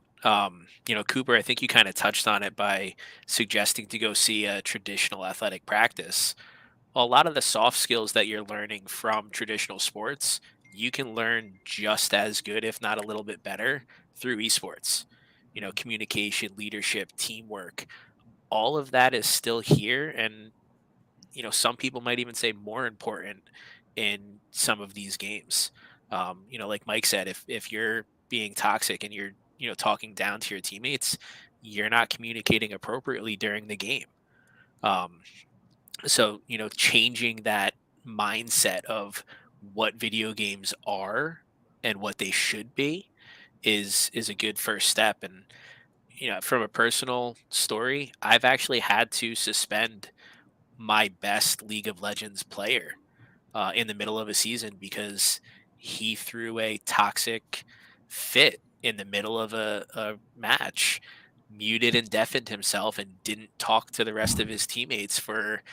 Cooper, I think you kind of touched on it by suggesting to go see a traditional athletic practice. A lot of the soft skills that you're learning from traditional sports, you can learn just as good, if not a little bit better, through esports. Communication, leadership, teamwork, all of that is still here. And, some people might even say more important in some of these games. Like Mike said, if you're being toxic and you're, talking down to your teammates, you're not communicating appropriately during the game. So, changing that mindset of what video games are and what they should be is a good first step. And from a personal story, I've actually had to suspend my best League of Legends player in the middle of a season because he threw a toxic fit in the middle of a match, muted and deafened himself, and didn't talk to the rest of his teammates for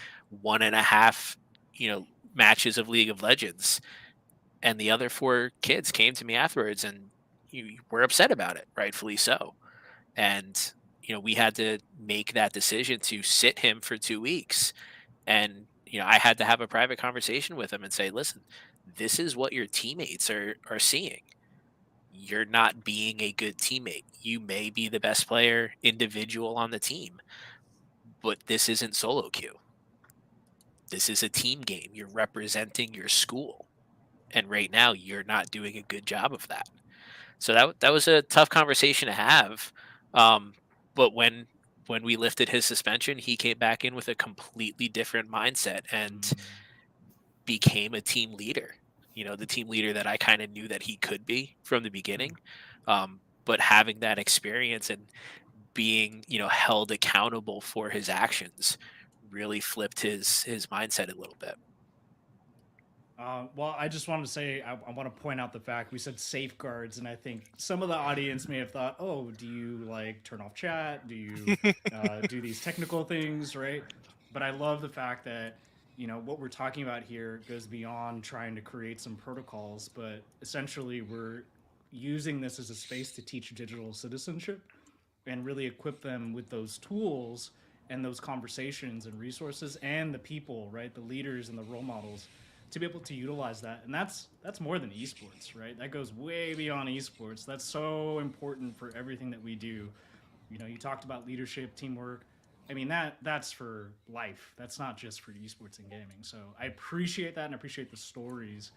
1.5, matches of League of Legends. And the other 4 kids came to me afterwards and were upset about it, rightfully so. And we had to make that decision to sit him for 2 weeks. And I had to have a private conversation with him and say, listen, this is what your teammates are seeing. You're not being a good teammate. You may be the best player individual on the team, but this isn't solo queue. This is a team game. You're representing your school, and right now you're not doing a good job of that. So that was a tough conversation to have. But when we lifted his suspension, he came back in with a completely different mindset and became a team leader. The team leader that I kind of knew that he could be from the beginning. But having that experience and being, held accountable for his actions really flipped his mindset a little bit. Well, I just wanted to say, I want to point out the fact we said safeguards, and I think some of the audience may have thought, oh, do you like turn off chat? Do you do these technical things, right? But I love the fact that, what we're talking about here goes beyond trying to create some protocols, but essentially we're using this as a space to teach digital citizenship and really equip them with those tools and those conversations and resources and the people, right? The leaders and the role models to be able to utilize that. And that's more than esports, right? That goes way beyond esports. That's so important for everything that we do. You talked about leadership, teamwork. I mean, that's for life. That's not just for esports and gaming. So I appreciate that and I appreciate the stories.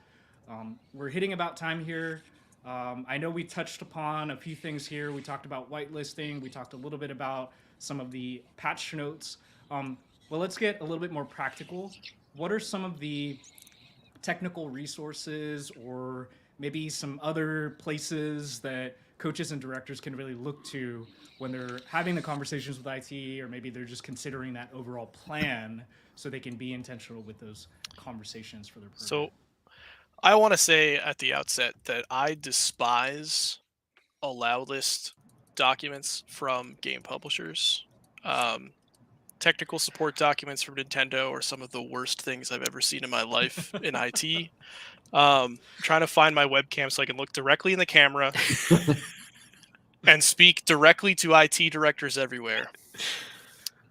We're hitting about time here. I know we touched upon a few things here. We talked about whitelisting. We talked a little bit about some of the patch notes. Well, let's get a little bit more practical. What are some of the technical resources or maybe some other places that coaches and directors can really look to when they're having the conversations with IT, or maybe they're just considering that overall plan so they can be intentional with those conversations for their program? So I want to say at the outset that I despise allow list documents from game publishers. Technical support documents from Nintendo are some of the worst things I've ever seen in my life in IT. Trying to find my webcam so I can look directly in the camera and speak directly to IT directors everywhere.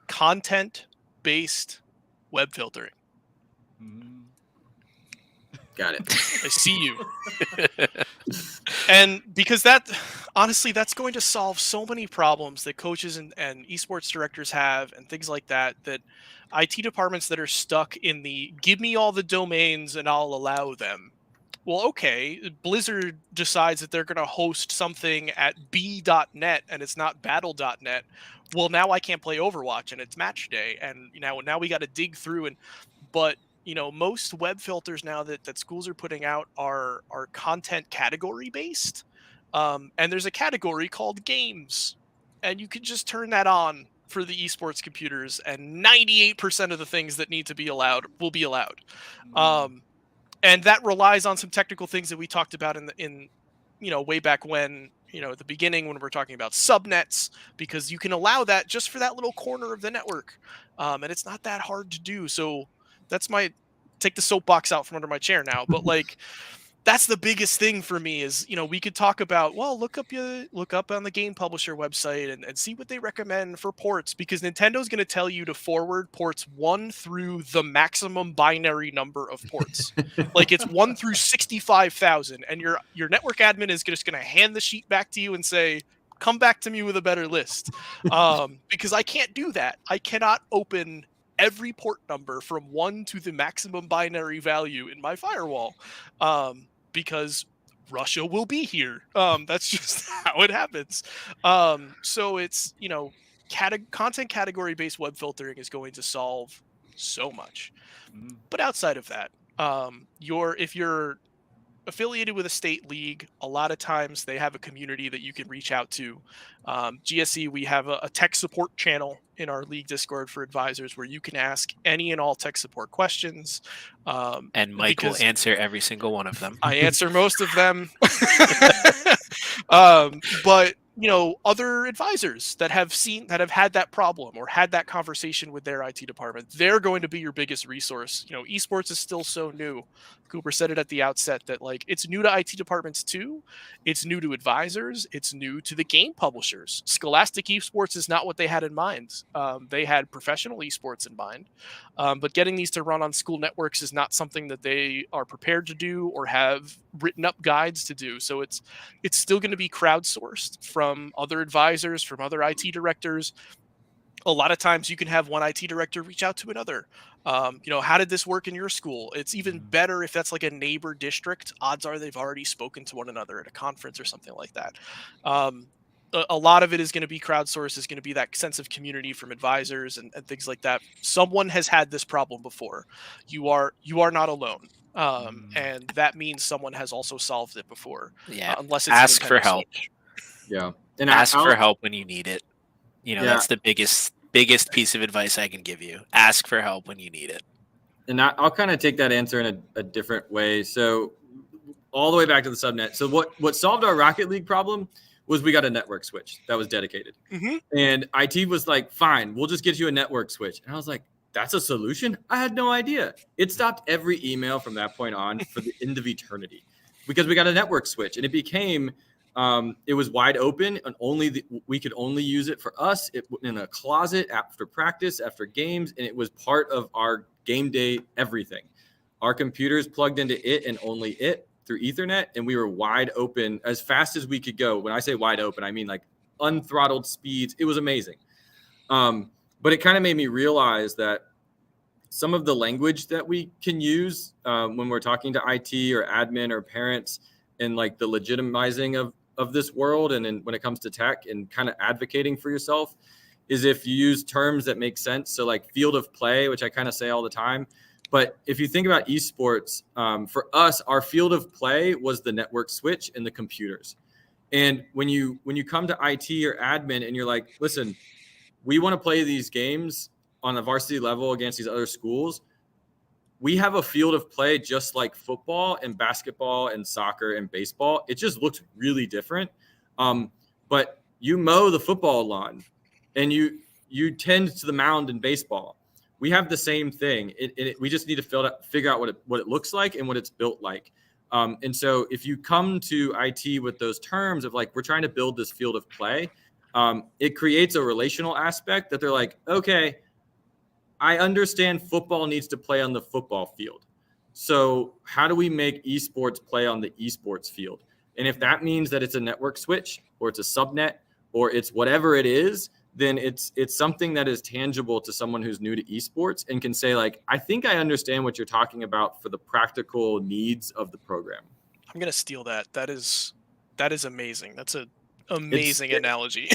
Content-based web filtering. Got it. I see you. And because honestly, that's going to solve so many problems that coaches and esports directors have and things like that, that IT departments that are stuck in the give me all the domains and I'll allow them. Well, okay, Blizzard decides that they're going to host something at b.net and it's not battle.net. Well, now I can't play Overwatch and it's match day. And now we got to dig through but most web filters now that schools are putting out are content category based. And there's a category called games, and you can just turn that on for the esports computers, and 98% of the things that need to be allowed will be allowed. And that relies on some technical things that we talked about in way back when, at the beginning when we're talking about subnets, because you can allow that just for that little corner of the network. And it's not that hard to do. So that's take the soapbox out from under my chair now. But that's the biggest thing for me is, we could talk about, well, look up on the game publisher website and see what they recommend for ports, because Nintendo's going to tell you to forward ports 1 through the maximum binary number of ports. It's 1 through 65,000. And your network admin is just going to hand the sheet back to you and say, come back to me with a better list. Because I can't do that. I cannot open every port number from 1 to the maximum binary value in my firewall, because Russia will be here. That's just how it happens. So it's, content category based web filtering is going to solve so much. But outside of that, if you're affiliated with a state league, a lot of times they have a community that you can reach out to. GSE, we have a tech support channel in our league Discord for advisors where you can ask any and all tech support questions. And Mike will answer every single one of them. I answer most of them. But other advisors that have had that problem or had that conversation with their IT department, they're going to be your biggest resource. Esports is still so new. Cooper said it at the outset that it's new to IT departments too. It's new to advisors. It's new to the game publishers. Scholastic Esports is not what they had in mind. They had professional esports in mind, but getting these to run on school networks is not something that they are prepared to do or have written up guides to do. So it's still going to be crowdsourced from other advisors, from other IT directors. A lot of times you can have one IT director reach out to another. How did this work in your school? It's even better if that's a neighbor district. Odds are they've already spoken to one another at a conference or something like that. A lot of it is going to be crowdsourced, is going to be that sense of community from advisors and things like that. Someone has had this problem before. You are not alone. And that means someone has also solved it before. Yeah. Unless it's ask for help. Switch. Yeah. And ask for help when you need it. That's the biggest piece of advice I can give you. Ask for help when you need it. And I'll kind of take that answer in a different way. So all the way back to the subnet. So what solved our Rocket League problem was we got a network switch that was dedicated. Mm-hmm. And IT was like, fine, we'll just get you a network switch. And I was like, that's a solution? I had no idea. It stopped every email from that point on for the end of eternity because we got a network switch. And it became, it was wide open and we could only use it for us in a closet after practice, after games. And it was part of our game day, everything. Our computers plugged into it and only it through Ethernet. And we were wide open as fast as we could go. When I say wide open, I mean unthrottled speeds. It was amazing. But it kind of made me realize that some of the language that we can use when we're talking to IT or admin or parents and the legitimizing of this world, and then when it comes to tech and kind of advocating for yourself, is if you use terms that make sense. So like field of play, which I kind of say all the time. But if you think about esports, for us, our field of play was the network switch and the computers. And when you come to IT or admin and you're like, listen, we want to play these games on a varsity level against these other schools, we have a field of play just like football and basketball and soccer and baseball. It just looks really different. But you mow the football lawn and you tend to the mound in baseball. We have the same thing. We just need to figure out what it looks like and what it's built like. And so if you come to IT with those terms of like, we're trying to build this field of play, it creates a relational aspect that they're like, okay, I understand football needs to play on the football field. So how do we make esports play on the esports field? And if that means that it's a network switch or it's a subnet or it's whatever it is, then it's something that is tangible to someone who's new to esports and can say like, I think I understand what you're talking about for the practical needs of the program. I'm going to steal that. That is amazing. That's an amazing analogy.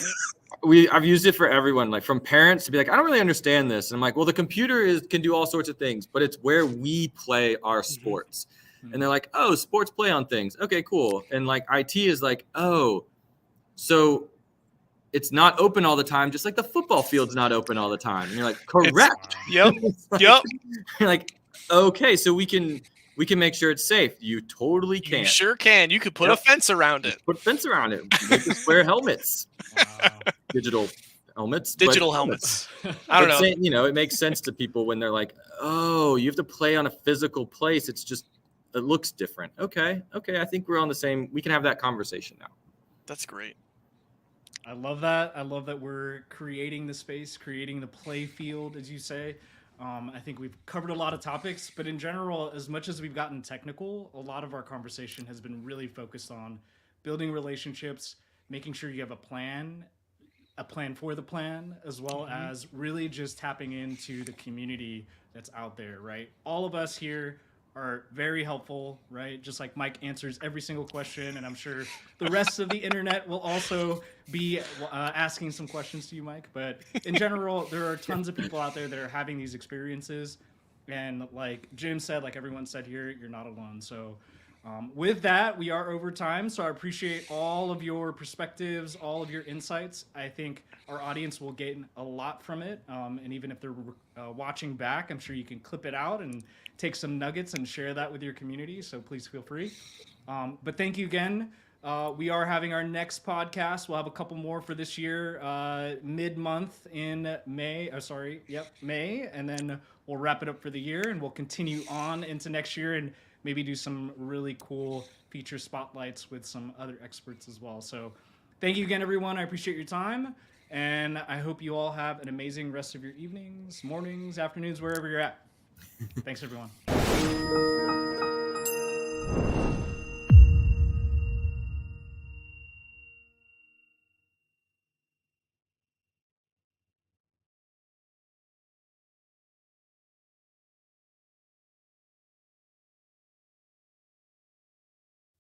I've used it for everyone, like from parents to be like, I don't really understand this. And I'm like, well, the computer can do all sorts of things, but it's where we play our sports. Mm-hmm. And they're like, oh, sports play on things. Okay, cool. And like IT is like, oh, so it's not open all the time, just like the football field's not open all the time. And you're like, correct. Yep. Like, yep. You're like, okay, so we can make sure it's safe. You totally can. You sure can. You could put a fence around it. Put a fence around it. Make us wear helmets. Wow. Digital helmets. Digital helmets. I don't know. Saying, it makes sense to people when they're like, oh, you have to play on a physical place. It looks different. Okay. I think we're on the same. We can have that conversation now. That's great. I love that. I love that we're creating the space, creating the play field, as you say. I think we've covered a lot of topics, but in general, as much as we've gotten technical, a lot of our conversation has been really focused on building relationships, making sure you have a plan for the plan, as well as really just tapping into the community that's out there, right? All of us here are very helpful, right? Just like Mike answers every single question, and I'm sure the rest of the internet will also be asking some questions to you, Mike. But in general, there are tons of people out there that are having these experiences, and like Jim said, like everyone said here, you're not alone. So with that, we are over time, so I appreciate all of your perspectives, all of your insights. I think our audience will gain a lot from it, and even if they're watching back, I'm sure you can clip it out and take some nuggets and share that with your community, so please feel free. But thank you again. We are having our next podcast. We'll have a couple more for this year, mid-month in May, May, and then we'll wrap it up for the year, and we'll continue on into next year and maybe do some really cool feature spotlights with some other experts as well. So thank you again, everyone. I appreciate your time, and I hope you all have an amazing rest of your evenings, mornings, afternoons, wherever you're at. Thanks, everyone.